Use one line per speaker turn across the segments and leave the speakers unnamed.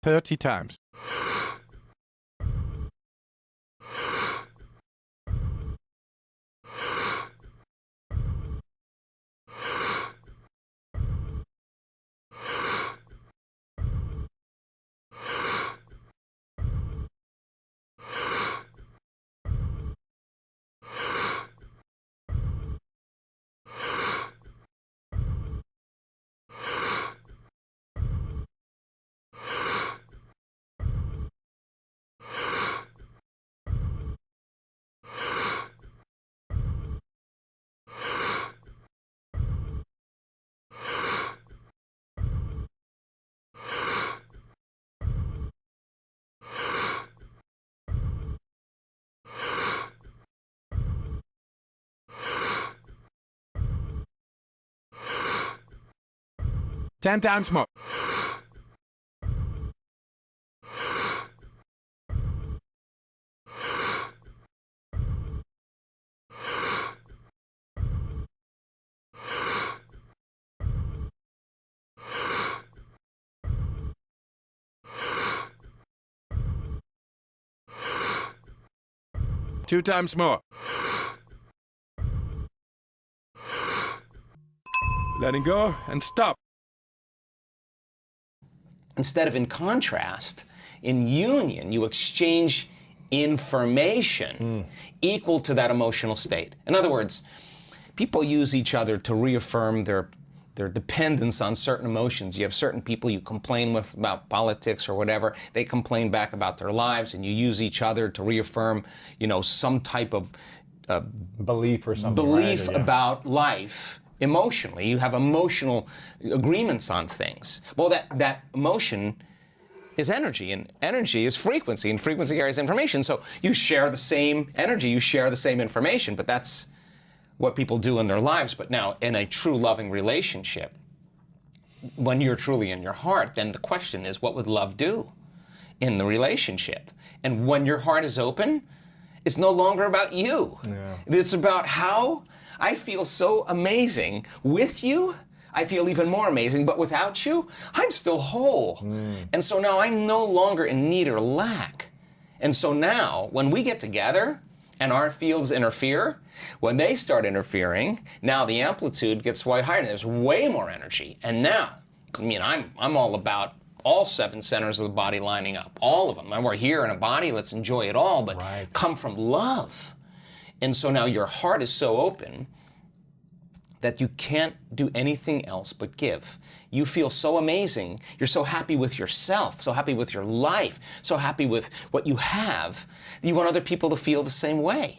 30 times. Ten times more. Two times more. Letting go and stop.
Instead of in contrast, in union, you exchange information equal to that emotional state. In other words, people use each other to reaffirm their dependence on certain emotions. You have certain people you complain with about politics or whatever. They complain back about their lives, and you use each other to reaffirm, some type of
belief or something.
Belief
right? Or, yeah.
about life. Emotionally, you have emotional agreements on things. Well, that emotion is energy, and energy is frequency, and frequency carries information. So you share the same energy, you share the same information, but that's what people do in their lives. But now, in a true loving relationship, when you're truly in your heart, then the question is, what would love do in the relationship? And when your heart is open, it's no longer about you.
Yeah.
It's about how I feel so amazing with you. I feel even more amazing, but without you, I'm still whole. And so now I'm no longer in need or lack. And so now, when we get together and our fields interfere, when they start interfering, now the amplitude gets way higher, and there's way more energy. And now, I'm all about all 7 centers of the body lining up, all of them. And we're here in a body, let's enjoy it all, but come from love. And so now your heart is so open that you can't do anything else but give. You feel so amazing. You're so happy with yourself, so happy with your life, so happy with what you have, that you want other people to feel the same way.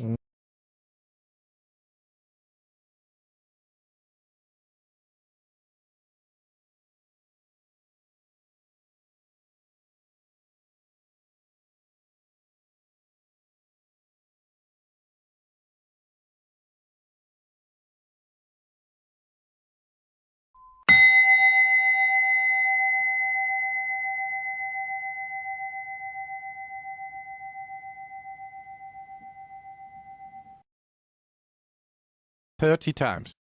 Thirty times.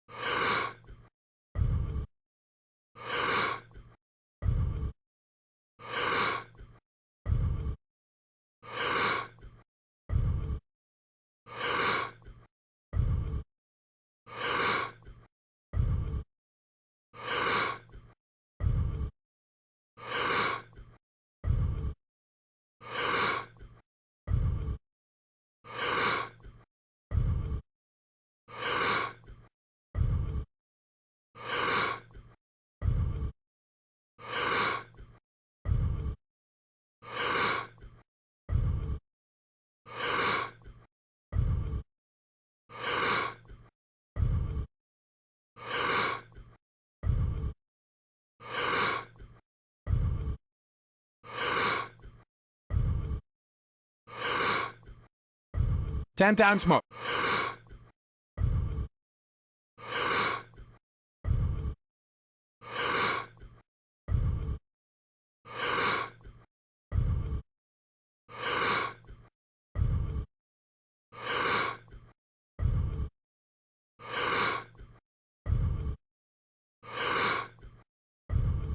Ten times more.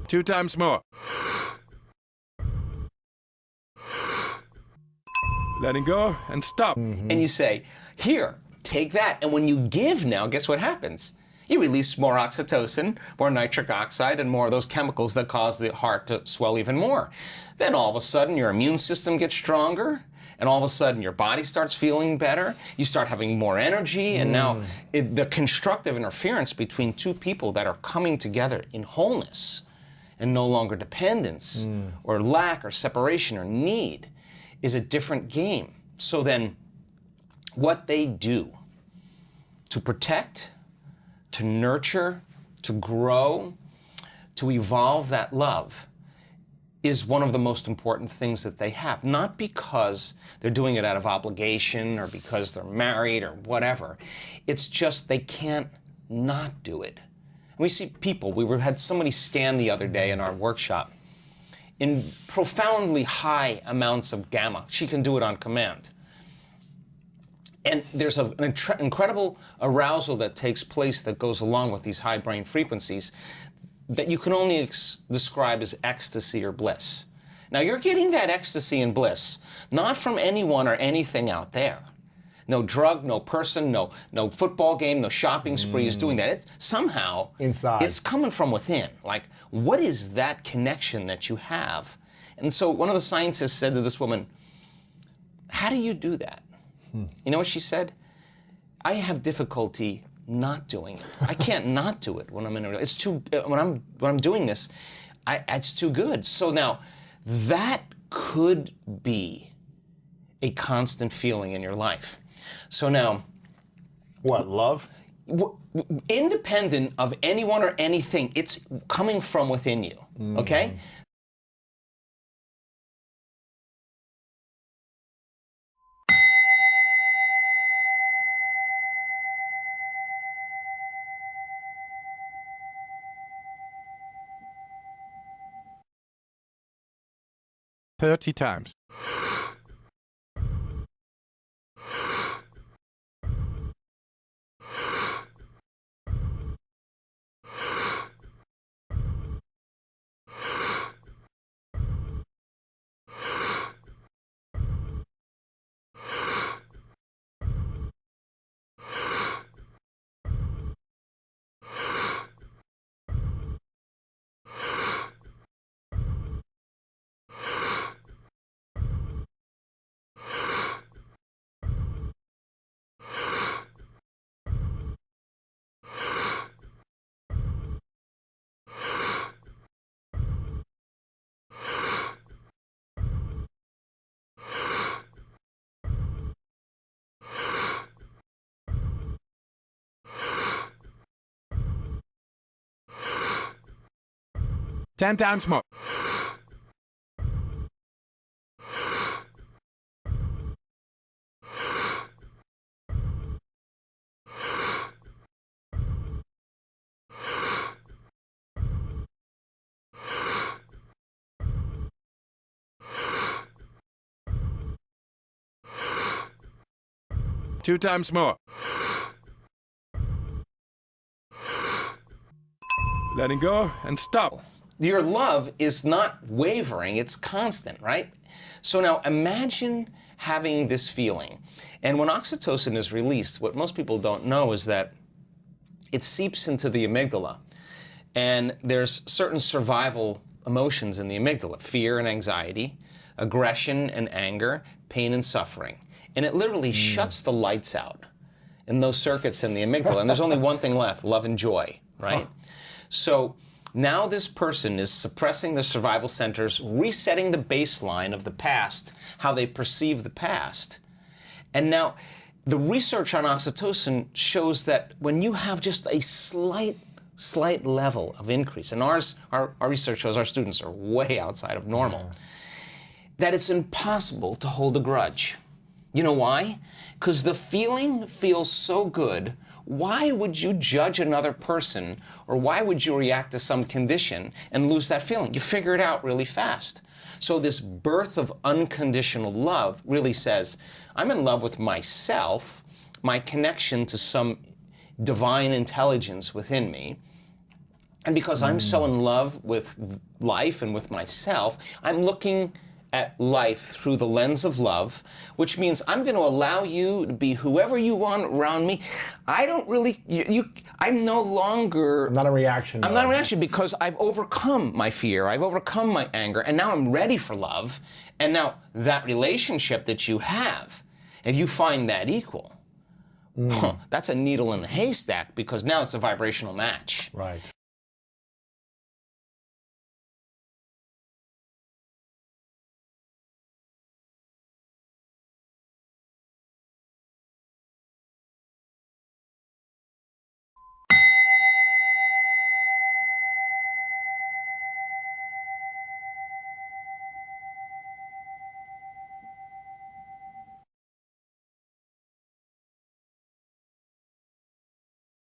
Two times more. letting go, and stop.
And you say, here, take that. And when you give now, guess what happens? You release more oxytocin, more nitric oxide, and more of those chemicals that cause the heart to swell even more. Then all of a sudden, your immune system gets stronger, and all of a sudden, your body starts feeling better. You start having more energy, and now the constructive interference between two people that are coming together in wholeness and no longer dependence or lack or separation or need is a different game. So then, what they do to protect, to nurture, to grow, to evolve that love is one of the most important things that they have. Not because they're doing it out of obligation or because they're married or whatever. It's just they can't not do it. And we see people, had somebody stand the other day in our workshop in profoundly high amounts of gamma. She can do it on command. And there's an incredible arousal that takes place that goes along with these high brain frequencies that you can only describe as ecstasy or bliss. Now, you're getting that ecstasy and bliss not from anyone or anything out there. No drug, no person, no football game, no shopping spree is doing that. It's somehow
inside.
It's coming from within. Like, what is that connection that you have? And so one of the scientists said to this woman, how do you do that? You know what she said? I have difficulty not doing it. I can't not do it when I'm in a. It's too when I'm doing this. It's too good. So now, that could be a constant feeling in your life. So now,
what, love?
Independent of anyone or anything, it's coming from within you. Okay.
Thirty times. 10 times more. Two times more. Letting go and stop.
Your love is not wavering, it's constant, right? So now imagine having this feeling. And when oxytocin is released, what most people don't know is that it seeps into the amygdala. And there's certain survival emotions in the amygdala: fear and anxiety, aggression and anger, pain and suffering. And it literally shuts the lights out in those circuits in the amygdala. And there's only one thing left: love and joy, right? So now this person is suppressing the survival centers, resetting the baseline of the past, how they perceive the past. And now the research on oxytocin shows that when you have just a slight level of increase, and our research shows our students are way outside of normal, that it's impossible to hold a grudge. You know why? Because the feeling feels so good. Why would you judge another person, or why would you react to some condition and lose that feeling? You figure it out really fast. So this birth of unconditional love really says, I'm in love with myself, my connection to some divine intelligence within me. And because I'm so in love with life and with myself, I'm looking at life through the lens of love, which means I'm going to allow you to be whoever you want around me. I don't really, I'm no longer...
Not a reaction.
I'm not a reaction because I've overcome my fear, I've overcome my anger, and now I'm ready for love. And now that relationship that you have, if you find that equal, that's a needle in the haystack because now it's a vibrational match.
Right.